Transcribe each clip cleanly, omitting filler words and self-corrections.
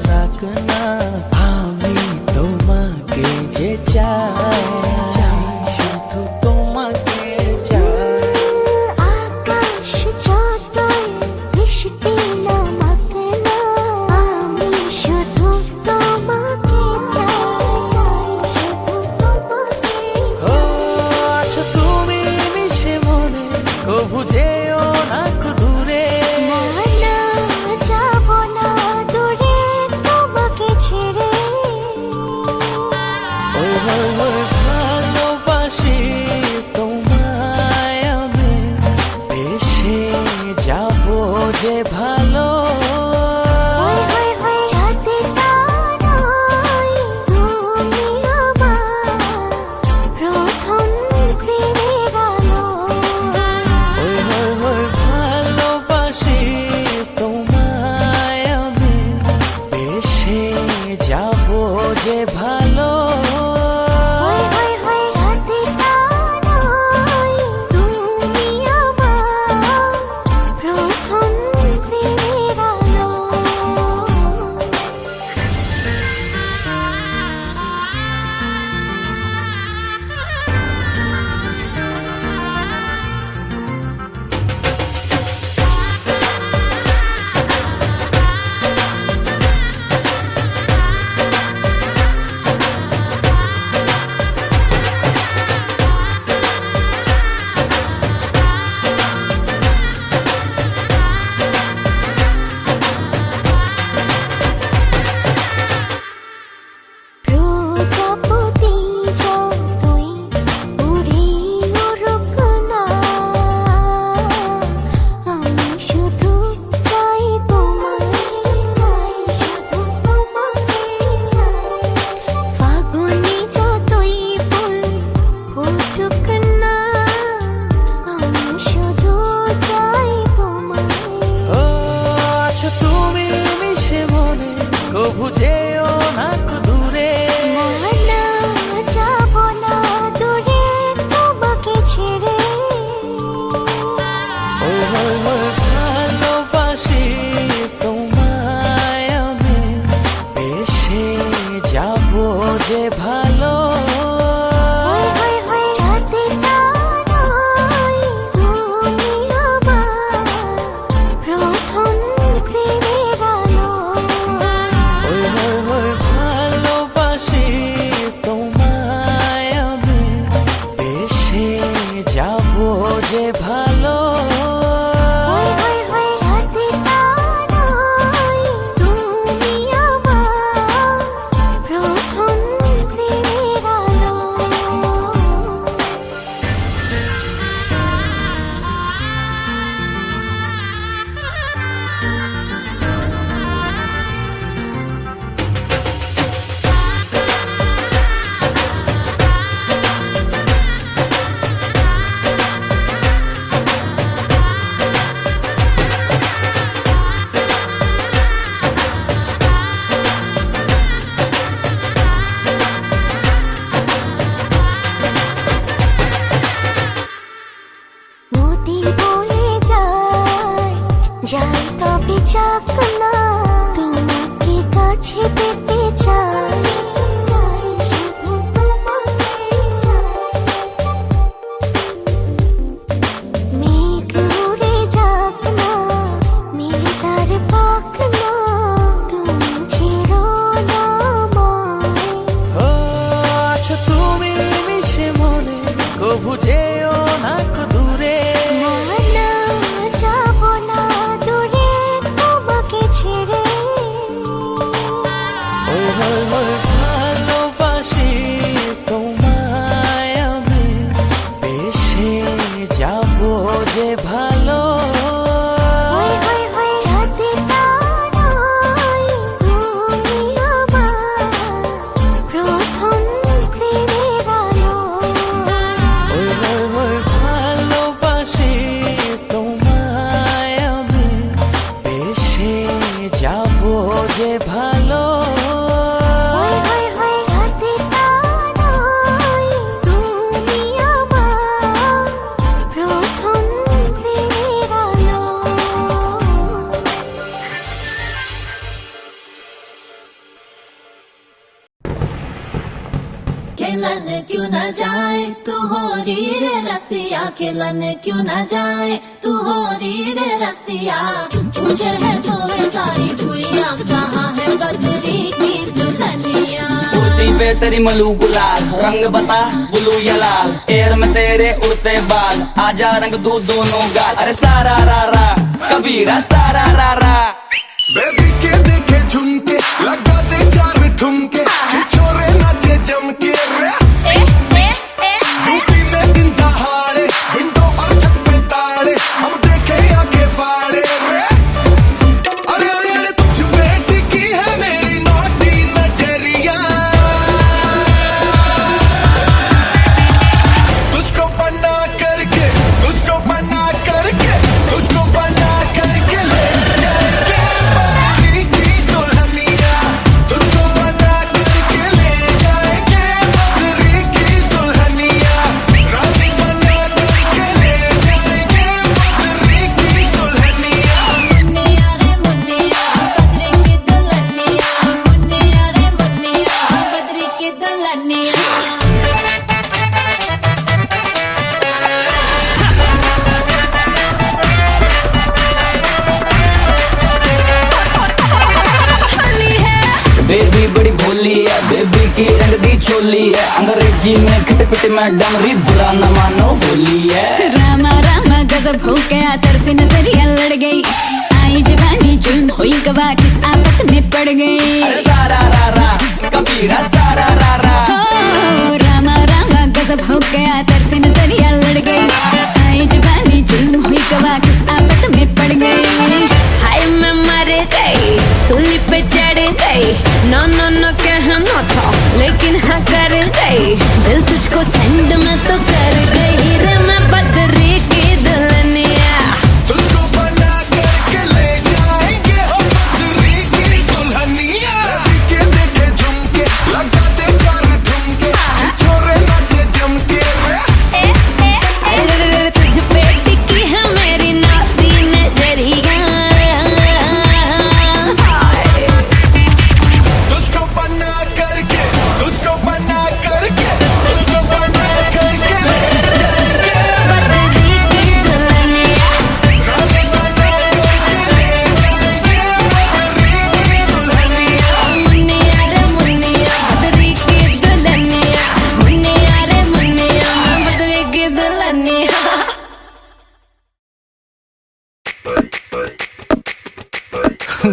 রাখনা আমি তোমাকে যে চাই শুধু তোমাকে চাই। আকাশ যতই বৃষ্টি নামাক না আমি শুধু তোমাকে চাই শুধু তোমাকে ও আছো তুমি মিশে মনে কবু যেও না দূরে। না যাব না দূরে তোমাকে ছেড়ে। ওই ভালোবাসি তোমায় আমি বেশে যাব যে ভালো। যাবো যে ভালো কবু যেও না দূরে। না যাব না দূরে তোমাকে ছেড়ে। ওই ভালোবাসি তোমায় আমি বেশে যাব যে ভালো। যাবো যে ভালো যাই তবে যাক না তোমাকে কাছে পেতে চাই শুধু তোমাকে চাই। মেঘ উড়ে যাক না মিলে তার পাক না তুমি ছেড়ো না ও আছো তুমি মিশে মনে কবু যেও না দূরে। ভালোবাসি তোমায় আমি বেশে যাব যে ভালো। ভালোবাসি তোমায় আমি বেশে যাব যে ভালো। खेलन क्यों न जाए, तू हो री रे रसिया, खेलन क्यों न जाए, तू हो री रे रसिया। पूछे है तो वे सारी भुइया, कहाँ है बदरी की दुल्हनिया। कुर्ती पे तेरी मलू गुलाल, रंग बता ब्लू या लाल, एयर में तेरे उड़ते बाल, आजा रंग दू दोनों गाल। अरे सारा रा रा कबीरा सारा रा रा। बेबी के देखे झुमके, लगा दे चार ठुमके, छिछोरे नाचे जम के रे। यूपी में दिन दहाड़े, विंडो और छत पे ताड़े, हम देखे आके फाड़े रे। अरे अरे अरे तुझ पे टिकी है मेरी नौटी नजरिया, तुझको बना करके, तुझको बना करके, तुझको बना करके ले जाएंगे बदरी की दुल्हनिया। तुझको बना करके ले जाएंगे बदरी की दुल्हनिया, रानी बना करके ले जाएंगे बदरी की दुल्हनिया। मुन्निया रे मुन्निया, बदरी की दुल्हनिया, मुन्निया रे मुन्निया, बदरी की दुल्हनिया। बेबी बड़ी भोली है, बेबी की रंग दी छोली है, अंग्रेजी में खिट पिट में डमरी, बुरा न मानो होली है। रामा रामा गजब हो गया, तरसे नजरिया लड़ गई, आई जवानी जुल्म हुई गवा, किस आफत में पड़ गई। अरे सारा रा रा कबीरा सारा रा रा। हो रामा रामा गजब हो गया, तरसे नजरिया लड़ गई, आई जवानी जुल्म हुई गवा, किस आफत में पड़ गई। हाय मैं मर गई, सूली पे चढ़ गई, नो नो नो कहना था लेकिन हाँ कर गई, दिल तुझको सेंड में तो कर गई रे मैं बदरी की दुल्हनिया। तुझको बना करके ले जाएंगे हम बदरी की दुल्हनिया। के देखे झुमके, लगा दे चार ठुमके, छिछोरे नाचे जम के रे। अरे तुझ पे टिकी है मेरी नाती नजरिया, तुझको बना करके, तुझको बना करके, तुझको बना करके ले जाएंगे बदरी की दुल्हनिया। रानी बना करके ले जाएंगे बदरी की दुल्हनिया। मुन्निया रे मुन्निया, बदरी की दुल्हनिया, मुन्निया रे मुन्निया, बदरी की दुल्हनिया।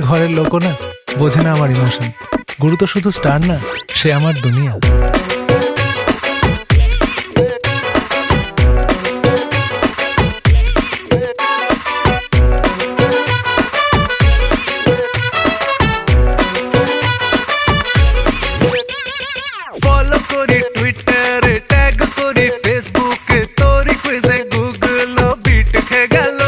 ঘরের লোকও না বোঝে না আমার ইমোশন। গুরু তো শুধু স্টার না, সে আমার দুনিয়া। ফলো করি টুইটারে, ট্যাগ করি ফেসবুকে, তোরি কুইজে গুগল বিট খে গেল।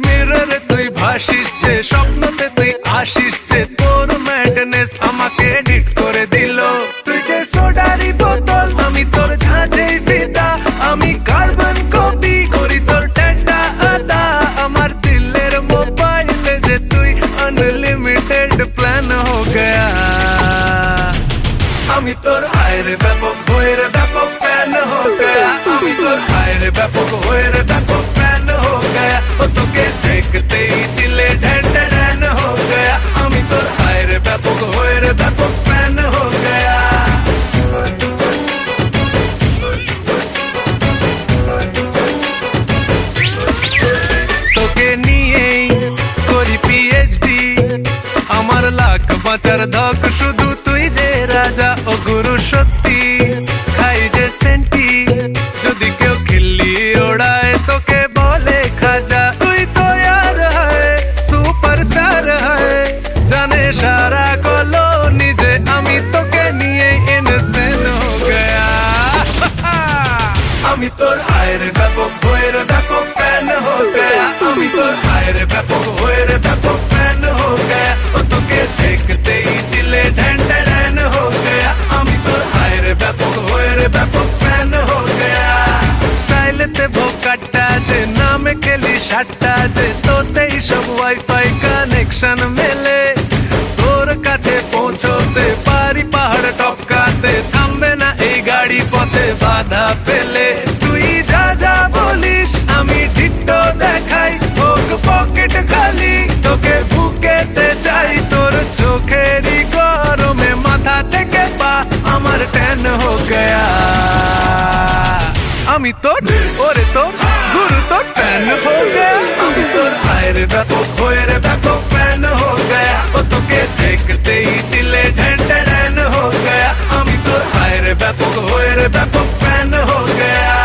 মিররে তুই ভাসিস যে, স্বপ্নতে তুই আসিস যে, তোর ম্যাডনেস আমাকে এডিট করে দিল। তুই যে সোডারি বোতল, আমি তোর ঝাঁঝেই ফিদা, আমি কার্বন কপি করি তোর ডেটা আদা। আমার দিলের মোবাইলে যে তুই আনলিমিটেড প্ল্যান হো গয়া। আমি তোর হায়রে ব্যাপক হয়ে ব্যাপক ফ্যান হো গয়া, আমি তোর হায়রে ব্যাপক হয়ে ব্যাপক ফ্যান হো গয়া। ও তোকে দেখতেই দিলে ঢ্যান ঢ্যান হো গয়া, আমি তোর হায়রে ব্যাপক হয়ে ব্যাপক ফ্যান হো গয়া। তোকে নিয়েই করি পিএইচডি, আমার লাখ বাঁচার ধক, শুধু তুই যে রাজা ও গুরু সত্যি। খাই যে সেন্টি, যদি কেউ খিল্লি ওড়ায়, তোকে বলে খাজা। তুই তো यार है সুপারস্টার है, জানে সারা কলোনি যে আমি তোকে নিয়ে ইনসেন হো গয়া। আমি তোর হায়রে ব্যাপক হয়ে ব্যাপক ফ্যান হো গয়া, আমি তোর হায়রে ব্যাপক হয়ে ব্যাপক ফ্যান হো গয়া। ও তোকে দেখতেই দিলে ঢ্যান ঢ্যান হো গয়া, আমি তোর হায়রে ব্যাপক হয়ে ব্যাপক ফ্যান হো গয়া। স্টাইলেতে ভোকাটা যে, নামে খেলি সাতটা যে, তোতেই সব ওয়াইফাই কানেকশন মেলে। তোর কাছে পৌঁছতে পারি পাহাড় টপকাতে, থামবে না এই গাড়ি। বাধা পেলে তুই যা যা বলিস আমি টিকটো দেখাই হোক পকেট খালি তোকে বুকেতে চাই তোর চোখেরই গরমে মাথা থেকে পা আমার ট্যান হো গয়া আমি তোর ওরে তোর গুরু তোর ফ্যান হো গয়া আমি তোর ভাইয়ের ব্যাপক হয়ে ব্যাপক ফ্যান হো গয়া ও তোকে দেখতেই দিলে ঢ্যান ঢ্যান হো গয়া আমি তোর ভাইয়ের ব্যাপক হয়ে ব্যাপক ফ্যান হো গয়া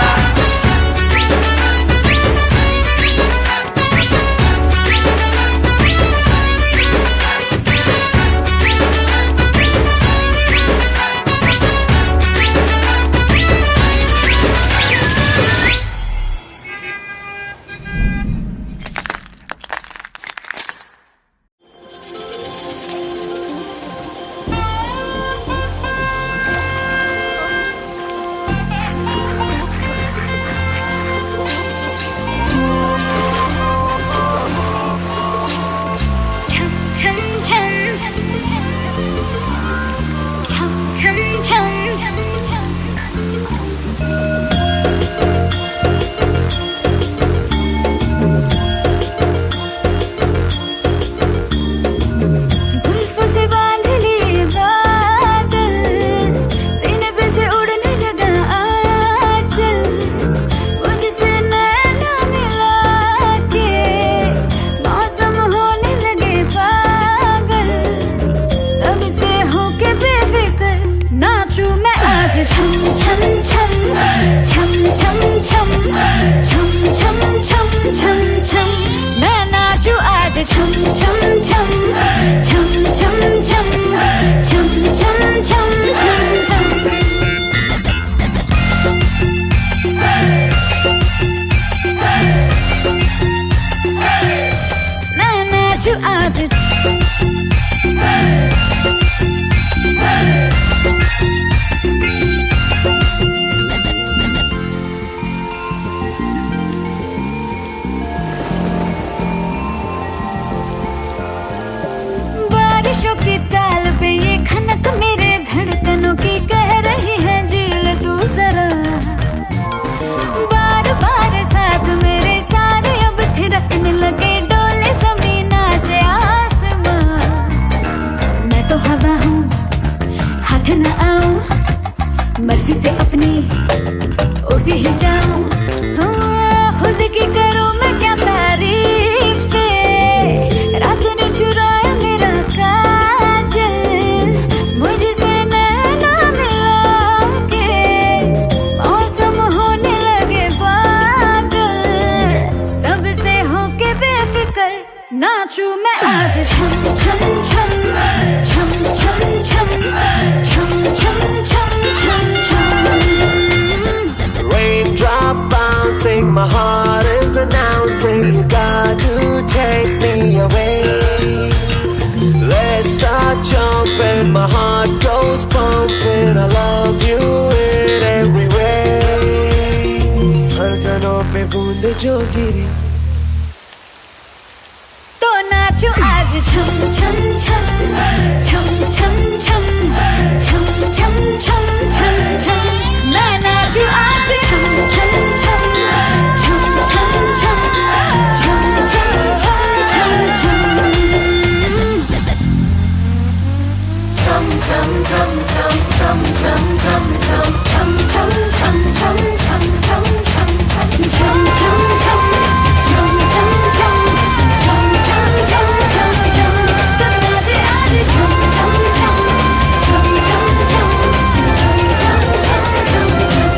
बारिशों की ताल पे ये खनक मेरे धड़कनों की कह रही है झील तू जरा बार बार साथ मेरे सारे अब थिरकने लगे डोले जमीन नाचे आसमां मैं तो हवा हूँ हाथ न आऊं मर्जी से अपनी उड़ती ही जाऊं खुद की करूं मैं क्या तारीफ रात ने चुराया मेरा काजल मुझसे नैना मिला के मौसम होने लगे पागल सबसे होके बेफिक्र नाचूं मैं आज छम छम छम छम छम छम छम छम छम छम छम Raindrop bouncing, my heart is announcing you got to take me away. Let's start jumping, my heart goes pumping. I love you in every way. धड़कनों पे बूंद जो गिरी तो नाचो आज छम छम छम छम छम छम छम छम छम छम छम मैं नाचू आज छम छम छम छम छम छम छम छम छम छम छम chum chum chum chum chum chum chum chum chum chum chum chum chum chum chum छम छम छम छम छम छम छम छम छम छम छम सब नाचे आज छम छम छम छम छम छम छम छम छम छम छम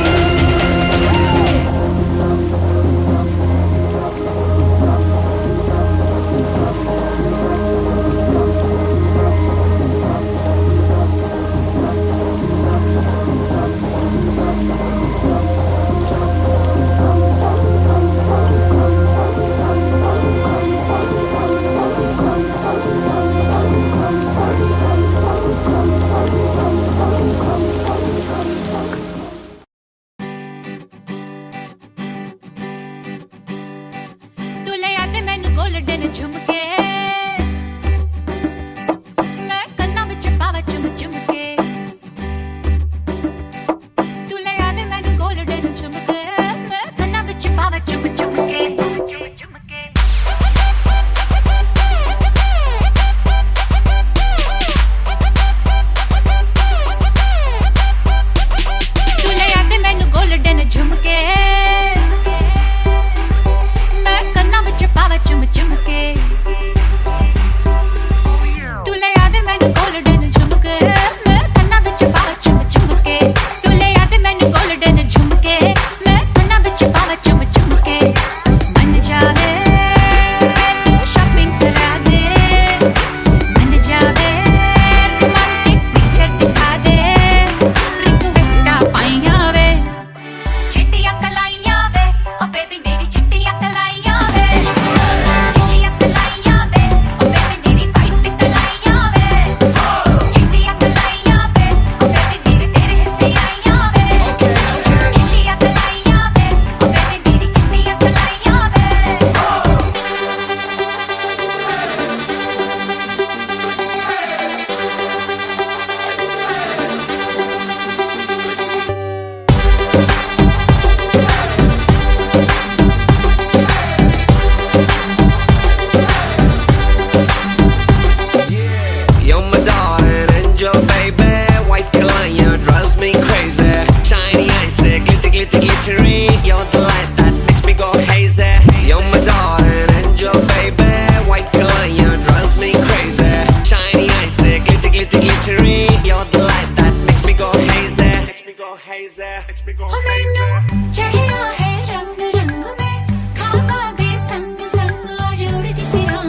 glittery. You're the light that makes me go hazy. Makes me go hazy. Makes me go hazy. चढ़िया है रंग रंग में खाबा दे संग संग आज उड़दी फिरां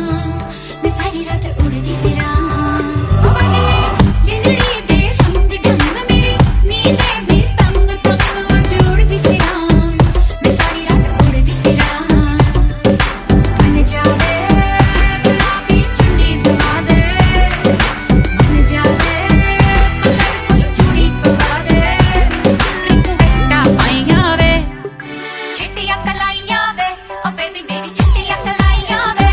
मैं सारी रात उड़दी फिरां बदले जिंदड़ी दे रंग ढंग मेरी नींदे भी तंग तंग आज उड़दी फिरां मैं सारी रात उड़दी फिरां बन जावे गुलाबी चुन्नी दबा दे बन जावे कलरफुल चूड़ी पवा दे रिक्वेस्टा आईयां वे चिट्टियां कलाइयां वे ओ बेबी मेरी चिट्टियां कलाइयां वे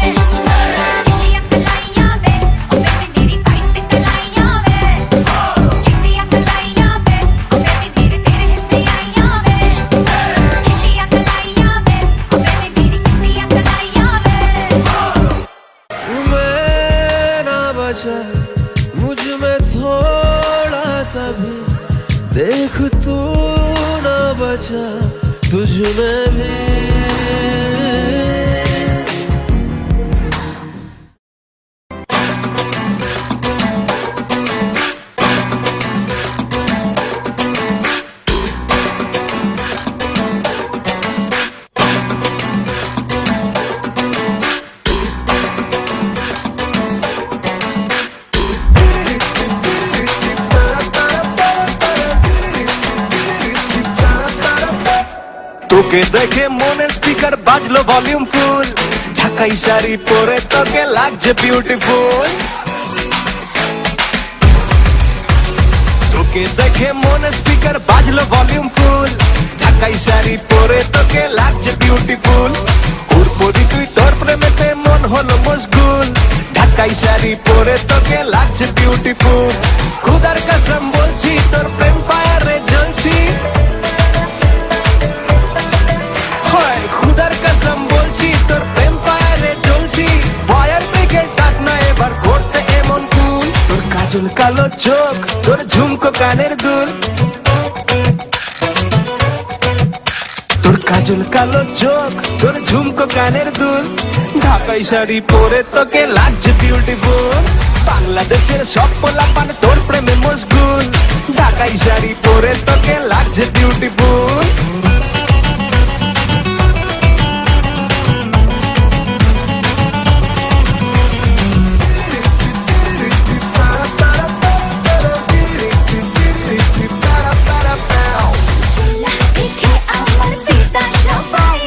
चिट्टियां कलाइयां वे ओ बेबी मेरी वाइट कलाइयां वे चिट्टियां कलाइयां वे ओ बेबी मेरे तेरे हिस्से आईयां वे चिट्टियां कलाइयां वे ओ बेबी मेरी चिट्टियां कलाइयां वे मैं ना बचा मुझ में थोड़ा सा भी देख तू ना बचा तुझ में भी তোকে দেখে মনের স্পিকার বাজলো ভলিউম ফুল ঢাকাই শাড়ি পরে তোকে লাগছে বিউটিফুল তোকে দেখে মনের স্পিকার বাজলো ভলিউম ফুল ঢাকাই শাড়ি পরে তোকে লাগছে বিউটিফুল উর্পরি তুই তোর প্রেমেতে মন হলো মশগুল ঢাকাই শাড়ি পরে তোকে লাগছে বিউটিফুল খুদার কসম বলছি তোর প্রেম ফায়ারে জ্বলছি হয় খুদার কসম বলছি তোর প্রেম ফায়ারে জ্বলছি ফায়ার ব্রিগেড ডাক না এবার করতে এমন কুল তোর কাজল কালো চোখ তোর ঝুমকো কানের দুল তোর কাজল কালো চোখ তোর ঝুমকো কানের দুল ঢাকাই শাড়ি পরে তোকে লাগছে বিউটিফুল বাংলাদেশের সব পোলাপান তোর প্রেমে মশগুল ঢাকাই শাড়ি পরে তোকে লাগছে বিউটিফুল চিল্লা দেখে আমার ফিদা সবাই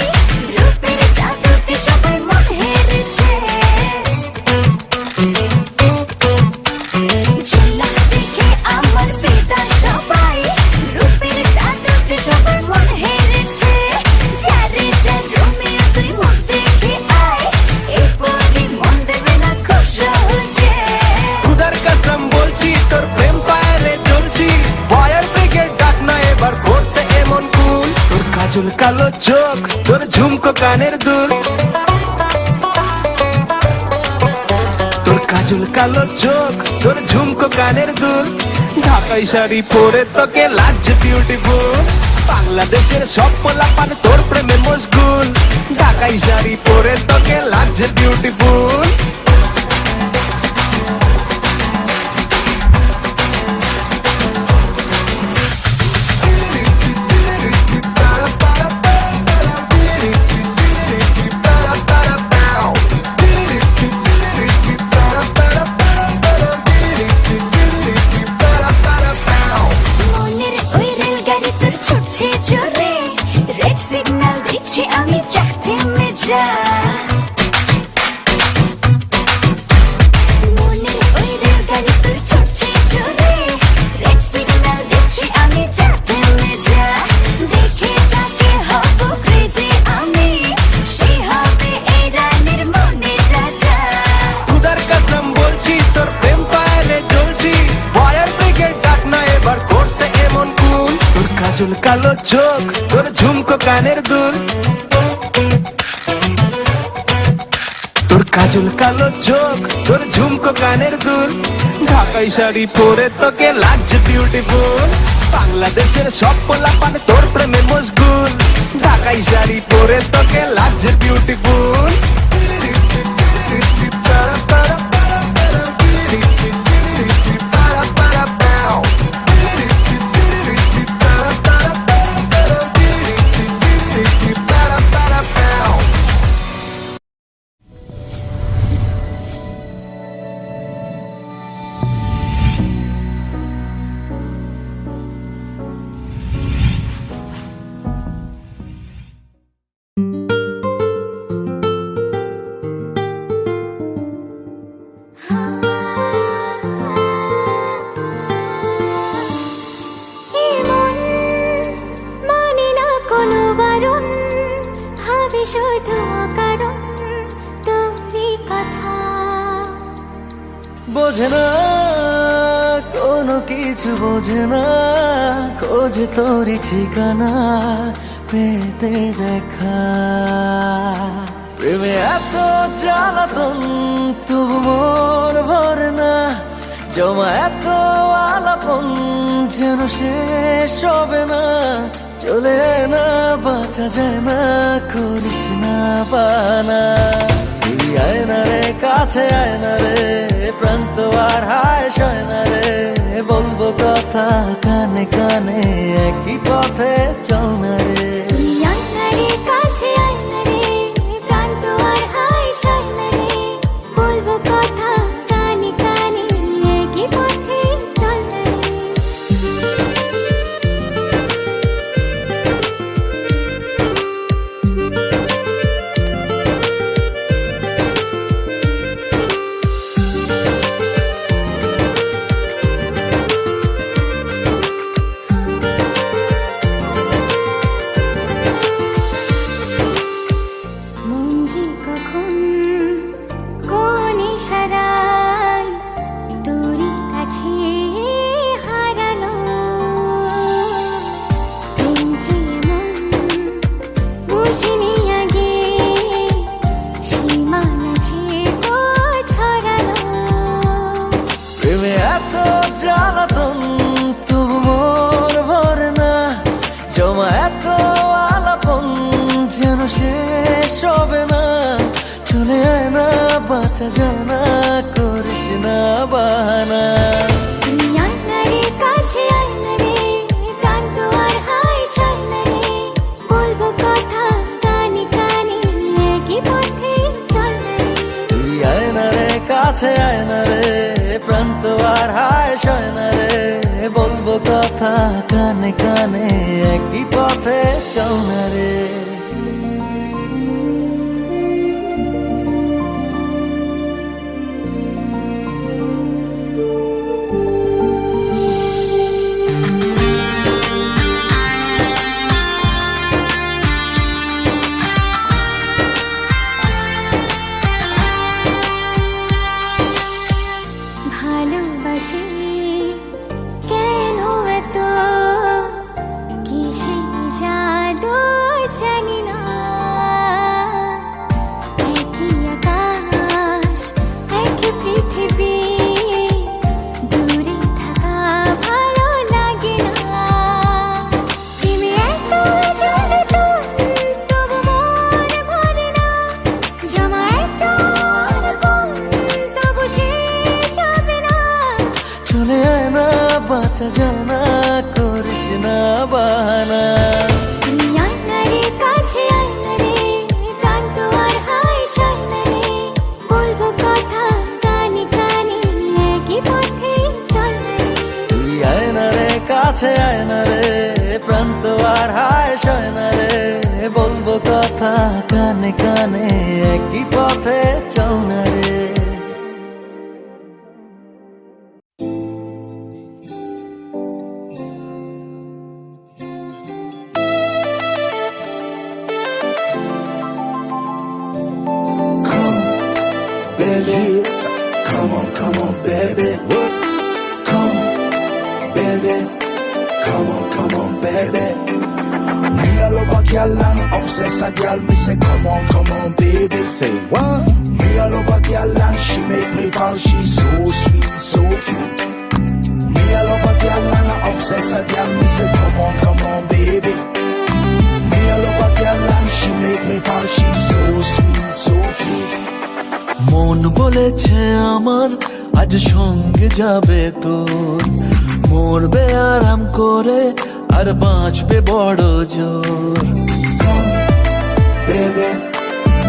রূপের জাদুতে সবাই মন হেরেছে চিল্লা দেখে আমার ফিদা সবাই রূপের জাদুতে সবাই মন হেরেছে যারে যার রোমিও তুই মন দেখে আয় এরপরই মন দেবে না খুব সহজে খুদার কসম বলছি তোর প্রেম ফায়ারে জ্বলছি ফায়ার ব্রিগেড ডাক না এবার করতে এমন কুল তোর কাজল কালো চোখ তোর ঝুমকো কানের দুল তোর কাজল কালো চোখ তোর ঝুমকো কানের দুল ঢাকাই শাড়ি পরে তোকে লাগছে বিউটিফুল বাংলাদেশের সব পোলাপান তোর প্রেমে মশগুল ঢাকাই শাড়ি পরে তোকে লাগছে বিউটিফুল মনের ওই রেলগাড়ি তোর ছুটছে জোরে রেড সিগন্যাল দিচ্ছি আমি চাকতে মেজা মনের ওই রেলগাড়ি তোর ছুটছে জোরে রেড সিগন্যাল দিচ্ছি আমি চাকতে মেজা দেখে যাকে হব ক্রেজি আমি সে হবে এই রানীর মনের রাজা খুদার কসম বলছি তোর প্রেম ফায়ারে জ্বলছি ফায়ার ব্রিগেড ডাক না এবার করতে এমন কুল তোর কাজল কালো চোখ তোর ঝুমকো কানের দুল তোর কাজল কালো চোখ তোর ঝুমকো কানের দুল ঢাকাই শাড়ি পরে তোকে লাগছে বিউটিফুল বাংলাদেশের সব পোলাপান তোর প্রেমে মশগুল ঢাকাই শাড়ি পরে তোকে লাগছে বিউটিফুল বোঝে না কোনো কিছু বোঝে না, খোঁজে তোরই ঠিকানা পেতে দেখা। প্রেমে এত জ্বালাতন তবু মন ভরে না, জমা এত আলাপন যেন শেষ হবে না। চলে না বাঁচা যায় না, করিস না বানা। এই আয়না রে কাছে আয়না রে, প্রান্ত আর হায় সয় না রে। বলবো কথা কানে কানে, একই পথে চল না রে। তুই আয়না রে কাছে আয়না রে, প্রান্ত আর হায় সয় না রে। বলবো কথা কানে কানে, একই পথে চল না রে। মন যে কখন কোন ইশারায় তোর কাছে হারালো, প্রেম যে এমন বুঝিনি আগে, সীমানা সে তো ছড়ালো। প্রেমে এত জ্বালাতন তবু মন ভরে না, জমা এত আলাপন যেন শেষ হবে না। চলে আয় না বাঁচা যায় না, করিস না বাহানা। তুই আয়না রে কাছে আয়না রে, প্রান্ত আর হায় সয় না রে। বলবো কথা কানে কানে, একই পথে চল না রে। তুই আয়না রে কাছে আয়না রে, প্রান্ত আর হায় সয় না রে। বলবো কথা কানে কানে, একই পথে চল না রে। ভালোবাসি কেন এত, কিসে জাদু জানি না। একই আকাশ একই পৃথিবী, দূরে থাকা ভালো লাগে না। প্রেমে এত জ্বালাতন তবু মন ভরে না, জমা এত আলাপন তবু শেষ হবে না। চলে আয় না বাঁচা যায় না, করিস না বাহানা। তুই আয়না রে কাছে আয়না রে, প্রান্ত আর হায় সয় না রে। বলবো কথা কানে কানে, একই পথে চল না রে। তুই আয়না রে কাছে আয়না রে, প্রান্ত আর হায় সয় না রে। বলবো কথা কানে কানে, একই পথে চল না রে। Baby, come on, baby. Come, baby, come on, baby. Me a love a girl and obsess a girl. Me say, come on, baby. Say what? Me a love a girl and she make me fall. She's so sweet, so cute. Me a love a girl and I obsess a girl. Me say, come on, baby. Me a love a girl and she make me fall. She's so sweet, so cute. মন বলেছে আমার আজ সঙ্গে যাবে তোর, মরবে আরাম করে আর বাঁচবে বড় জোর। Baby,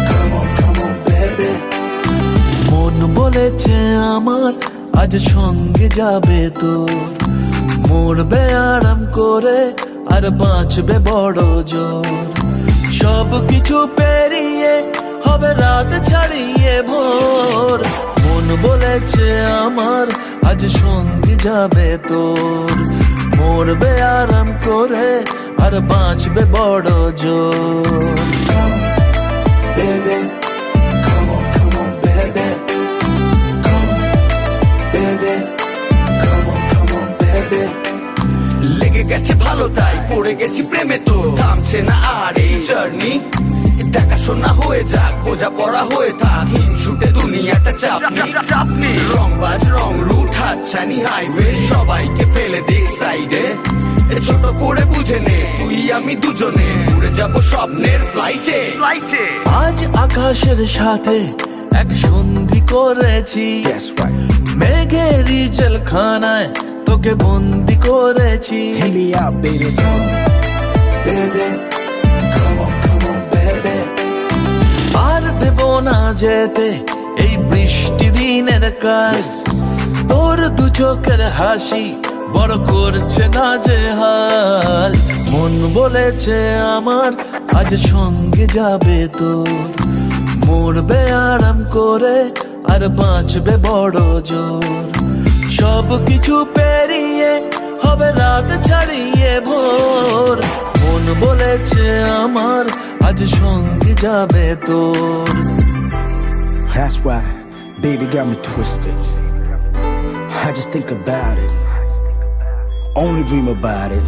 come on, baby. মন বলেছে আমার আজ সঙ্গে যাবে তোর, মরবে আরাম করে আর বাঁচবে বড় জোর। সব কিছু পেরিয়ে হবে রাত ছাড়িয়ে ভোর। মন বলেছে আমার আজ সঙ্গে যাবে তোর, মরবে আরাম করে আর বাঁচবে বড় জোর। Baby, come on, baby. Come, baby. লেগে গেছে ভালো তাই পড়ে গেছি প্রেমে তো থামছে না আর এই জার্নি দেখাশোনা হয়ে যাক বোঝা পড়া হয়ে থাক হিংসুটে দুনিয়াটা চাপনি রংবাজ রং রুট হাতছানি হাইওয়ে সবাইকে ফেলে দিক সাইডে ছোট করে বুঝে নে তুই আমি দুজনে উড়ে যাব স্বপ্নের ফ্লাইটে আজ আকাশের সাথে এক সন্ধি করেছি মেঘেরই জেলখানায় তোকে বন্দি করেছি Hit me up, baby, come on, baby. Come on, baby. আর দেব না যেতে এই বৃষ্টি দিনের কাজ তোর দু চোখের হাসি বড় করছে না যে হাল মন বলেছে আমার আজ সঙ্গে যাবে তোর মরবে আরাম করে আর বাঁচবে বড় জোর সব কিছু পেরিয়ে হবে রাত ছাড়িয়ে ভোর মন বলেছে আমার আজ সঙ্গে যাবে তোর That's why, baby got me twisted. I just think about it, only dream about it.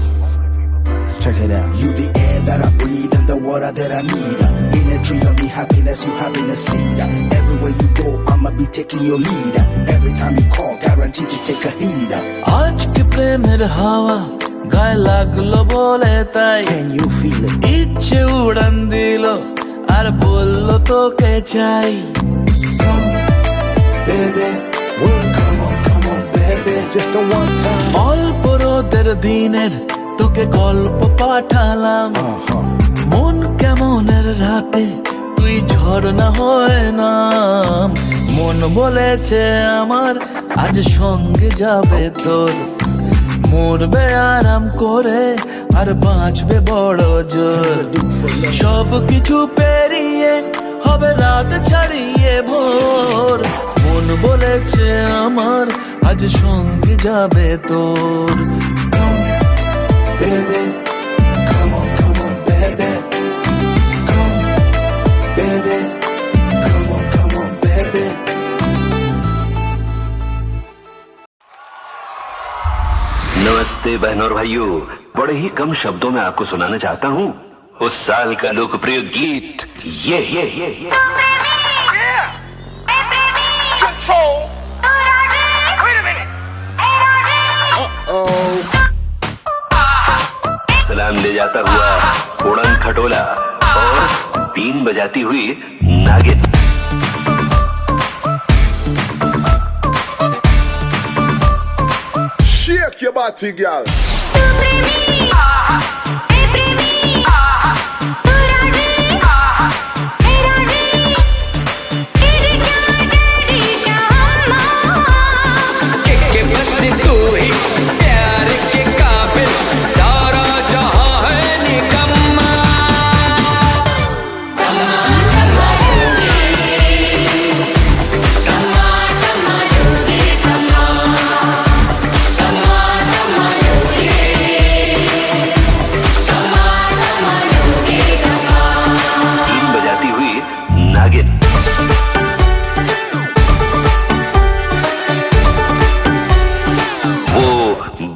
Check it out. You the air that I breathe and the water that I need. In a tree of me happiness, you happiness seed. Everywhere you go, I'ma be taking your lead. Every time you call, guaranteed to take a heed. আজকে প্রেমের হাওয়া গায়ে লাগলো বলে তাই Can you feel it? ইচ্ছে উড়ান দিল আর বললো তোকে চাই Baby, well, come on, baby. Just the one time. অল্প রোদের দিনের তোকে গল্প পাঠালাম মন কেমনের রাতে তুই ঝর্ণা হয় নাম মন বলেছে আমার আজ সঙ্গে যাবে তোর মরবে আরাম করে আর বাঁচবে বড় জোর সব কিছু পেরিয়ে হবে রাত ছাড়িয়ে ভোর মন বলেছে আমার আজ সঙ্গে যাবে তোর Baby, come on, baby. Come, baby. Come on, baby. नमस्ते बहनों और भाइयों, बड़े ही कम शब्दों में आपको सुनाना चाहता हूँ उस साल का लोकप्रिय गीत ये सलाम ले जाता हुआ उड़न खटोला और बीन बजाती हुई नागिन Shake your body, girl.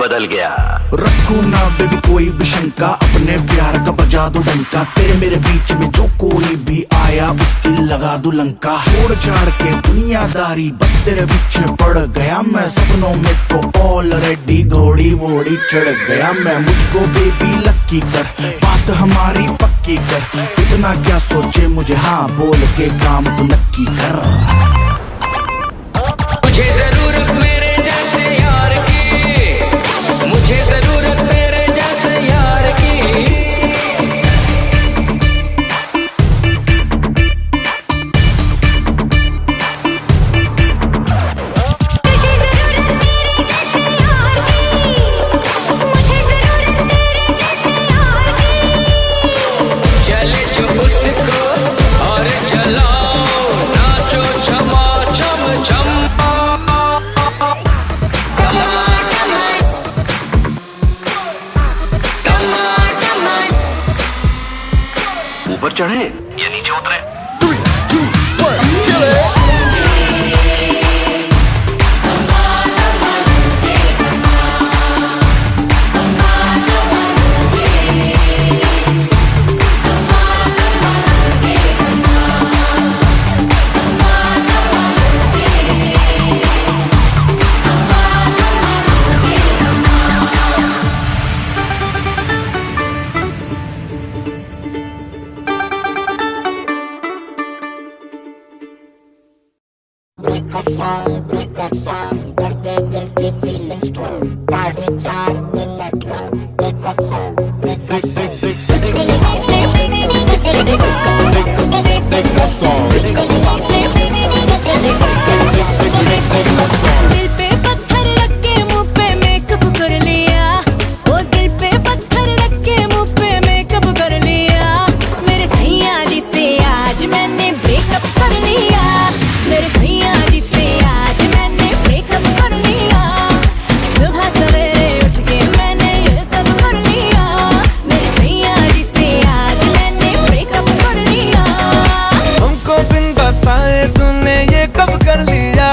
बदल गया रखो ना बेबी कोई भी शंका अपने प्यार का बजा दो डंका तेरे मेरे बीच में जो कोई भी आया उसकी लगा दो लंका छोड़ छाड़ के दुनियादारी बस तेरे पीछे पड़ गया मैं सपनों में तो ऑलरेडी घोड़ी वोड़ी चढ़ गया मैं मुझको बेबी लक्की कर बात हमारी पक्की कर इतना क्या सोचे मुझे हाँ बोल के काम तो नक्की कर मुझे जरूरत मेरे जैसे यार की मुझे जरूरत मेरे जैसे यार की तुझे जरूरत मेरे जैसे यार की मुझे जरूरत तेरे जैसे यार की चले जो उसको और चलाओ नाचो छमा छम छम ऊपर चढ़े या नीचे उतरे 3, 2, 1, kill it. दिल पे पत्थर रख के मुंह पे मेकअप कर लिया, ओ दिल पे पत्थर रख के मुंह पे मेकअप कर लिया। मेरे सैया जी से आज मैंने ब्रेकअप कर लिया, मेरे सैया जी से आज मैंने ब्रेकअप कर लिया। सुबह सवेरे उठ के मैंने ये सब कर लिया, मेरे सैया जी से आज मैंने ब्रेकअप कर लिया। हमको बिन बताए तूने ये कब कर लिया,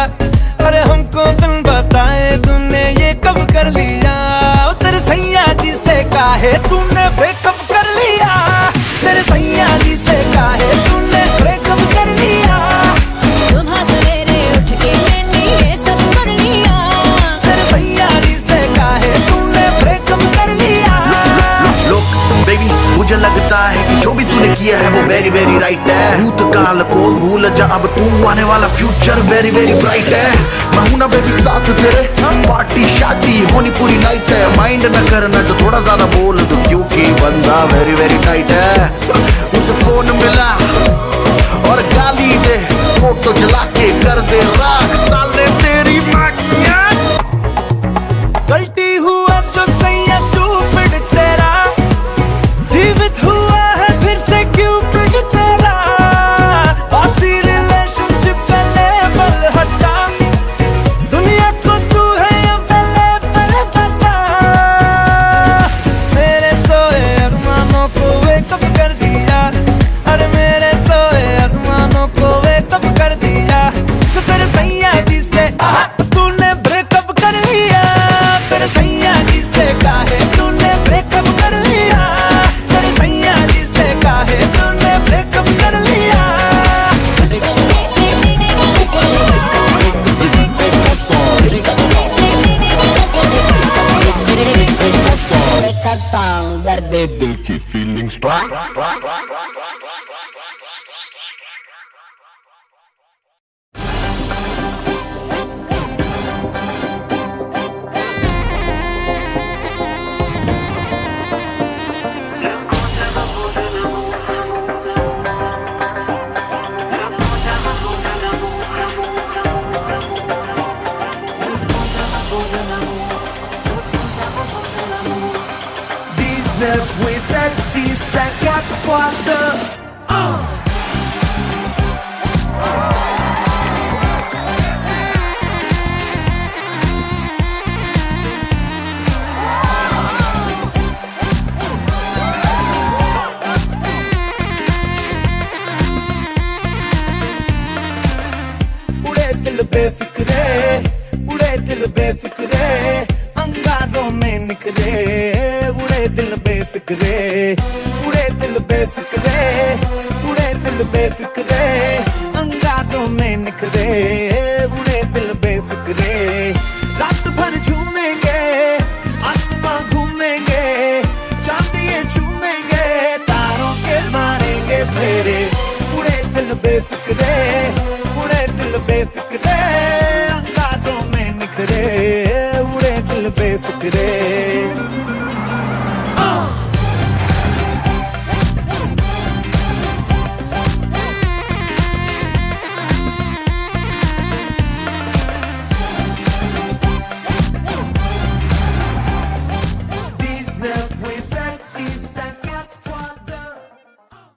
अरे हमको बिन बताए तूने ये कब कर लिया। ओ तेरे सैया जी से काहे तूने ब्रेकअप कर लिया, तेरे सैया जी से काहे तूने ब्रेकअप कर लिया। सुबह सवेरे उठ के मैंने ये सब कर लिया, तेरे सैया जी से काहे तूने ब्रेकअप कर लिया। लोग बेबी मुझे लगता है कि जो भी तूने किया है वो वेरी वेरी राइट है। भूतकाल को भूल जा, अब तू आने वाला फ्यूचर वेरी वेरी ब्राइट है। मैं हूं ना बेबी साथ तेरे, पार्टी शादी होनी पूरी नाइट है। माइंड न करना जो थोड़ा ज्यादा बोल दो, क्योंकि बंदा वेरी वेरी टाइट है। उसे फोन मिला और गाली दे, फोटो जला के कर दे राख साले तेरी मानिया। गलती हुआ तो सैया स्टूपिड तेरा, जीवित हुआ है फिर से क्यूपिड तेरा। बासी रिलेशनशिप का लेबल हटा, दुनिया को तू है अवेलेबल बता। मेरे सोए अरमानों को वेकअप कर दिया, अरे मेरे सोए अरमानों को वेकअप कर दिया। तो तेरे सैया जी से तूने ब्रेकअप कर लिया, तेरे सैया जी से काहे तूने ब्रेकअप कर लिया, तेरे सैया जी से काहे तूने ब्रेकअप कर लिया। ब्रेकअप सॉन्ग दर्द दिल की feelings. Business with taxi, saccats poate. उड़े दिल बेफिक्रे, उड़े दिल बेफिक्रे, अंगारों में निकले। उड़े दिल बेफिक्रे, उड़े दिल बेफिक्रे, उड़े दिल बेफिक्रे, अंगारों में निकले। उड़े दिल बेफिक्रे, रात भर झूमेंगे, आसमां घूमेंगे, चांदिये चूमेंगे, तारों के मारेंगे फेरे। उड़े दिल बेफिक्रे, उड़े दिल बेफिक्रे, अंगारों में निखरे। उड़े दिल बेफिक्रे।